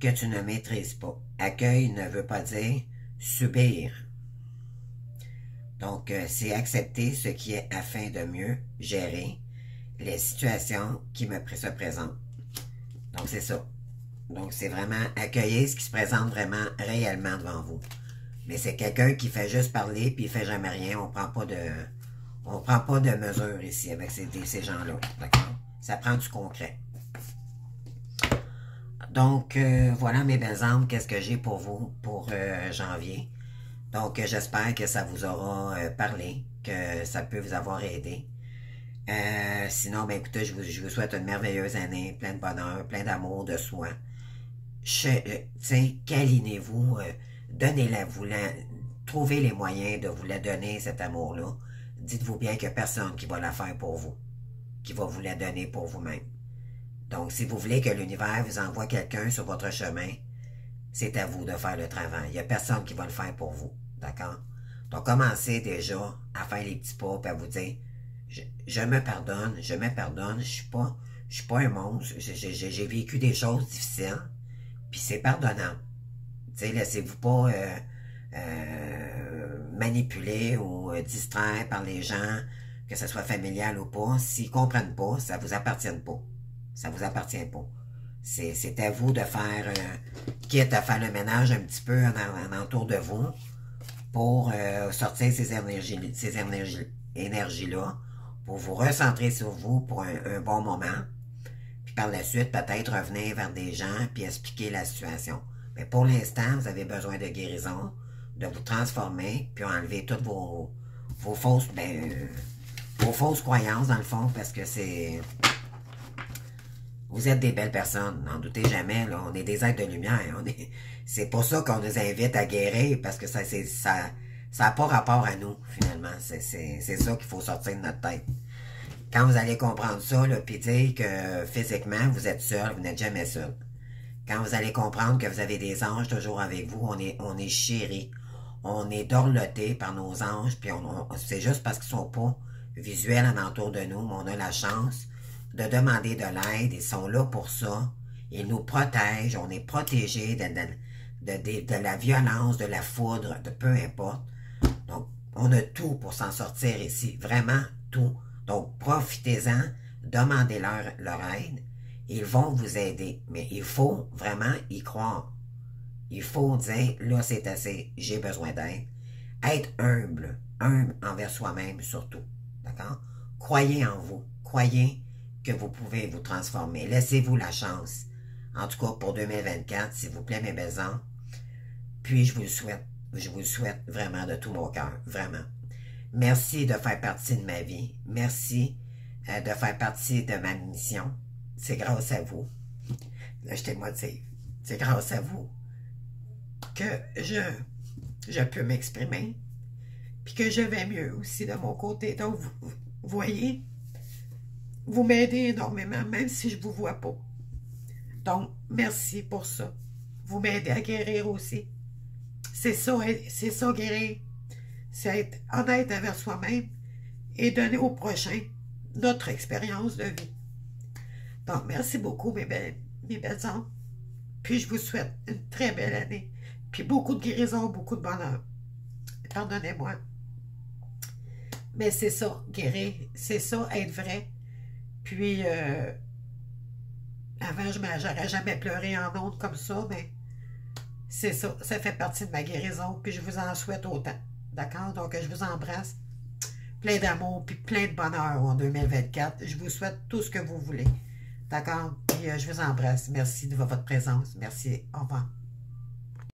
que tu ne maîtrises pas. Accueil ne veut pas dire subir. Donc, c'est accepter ce qui est afin de mieux gérer les situations qui se présentent. Donc, c'est ça. Donc, c'est vraiment accueillir ce qui se présente vraiment réellement devant vous. Mais c'est quelqu'un qui fait juste parler puis il fait jamais rien. On prend pas de mesures ici avec ces gens-là. D'accord? Ça prend du concret. Donc, voilà mes belles âmes, qu'est-ce que j'ai pour vous pour janvier. Donc, j'espère que ça vous aura parlé, que ça peut vous avoir aidé. Sinon, ben écoutez, je vous souhaite une merveilleuse année, plein de bonheur, plein d'amour de soi. Câlinez-vous, donnez-la-vous, trouvez les moyens de vous la donner, cet amour-là. Dites-vous bien qu'il n'y a personne qui va la faire pour vous, qui va vous la donner pour vous-même. Donc, si vous voulez que l'univers vous envoie quelqu'un sur votre chemin, c'est à vous de faire le travail. Il n'y a personne qui va le faire pour vous. D'accord? Donc, commencez déjà à faire les petits pas et à vous dire, je me pardonne, je suis pas un monstre, j'ai vécu des choses difficiles, puis c'est pardonnable. Tu sais, laissez-vous pas manipuler ou distraire par les gens, que ce soit familial ou pas. S'ils comprennent pas, ça vous appartient pas. Ça vous appartient pas. C'est à vous de faire, quitte à faire le ménage un petit peu en entour de vous, pour sortir ces énergies-là, pour vous recentrer sur vous pour un bon moment, puis par la suite, peut-être revenir vers des gens, puis expliquer la situation. Mais pour l'instant, vous avez besoin de guérison, de vous transformer, puis enlever toutes vos fausses, vos fausses croyances, dans le fond, parce que c'est... Vous êtes des belles personnes, n'en doutez jamais, là. On est des êtres de lumière. C'est pour ça qu'on nous invite à guérir, parce que ça n'a pas rapport à nous, finalement. C'est ça qu'il faut sortir de notre tête. Quand vous allez comprendre ça, là, puis dire que physiquement, vous êtes seul, vous n'êtes jamais seul. Quand vous allez comprendre que vous avez des anges toujours avec vous, on est chéris. On est dorlotés par nos anges, puis c'est juste parce qu'ils sont pas visuels alentour de nous, mais on a la chance de demander de l'aide. Ils sont là pour ça. Ils nous protègent. On est protégés de la violence, de la foudre, de peu importe. Donc, on a tout pour s'en sortir ici. Vraiment tout. Donc, profitez-en. Demandez-leur aide. Ils vont vous aider. Mais il faut vraiment y croire. Il faut dire, là, c'est assez. J'ai besoin d'aide. Être humble. Humble envers soi-même surtout. D'accord? Croyez en vous. Croyez que vous pouvez vous transformer. Laissez-vous la chance. En tout cas, pour 2024, s'il vous plaît, mes belles âmes. Puis, je vous le souhaite vraiment de tout mon cœur. Vraiment. Merci de faire partie de ma vie. Merci de faire partie de ma mission. C'est grâce à vous. Là, je t'émotive. C'est grâce à vous que je peux m'exprimer. Puis que je vais mieux aussi de mon côté. Donc, vous voyez, vous m'aidez énormément, même si je ne vous vois pas. Donc, merci pour ça. Vous m'aidez à guérir aussi. C'est ça, guérir. C'est être honnête envers soi-même et donner au prochain notre expérience de vie. Donc, merci beaucoup, mes belles âmes. Puis, je vous souhaite une très belle année. Puis, beaucoup de guérison, beaucoup de bonheur. Pardonnez-moi. Mais c'est ça, guérir. C'est ça, être vrai. Puis, avant, je n'aurais jamais pleuré en ondes comme ça, mais c'est ça. Ça fait partie de ma guérison. Puis, je vous en souhaite autant. D'accord? Donc, je vous embrasse. Plein d'amour, puis plein de bonheur en 2024. Je vous souhaite tout ce que vous voulez. D'accord? Puis, je vous embrasse. Merci de votre présence. Merci. Au revoir.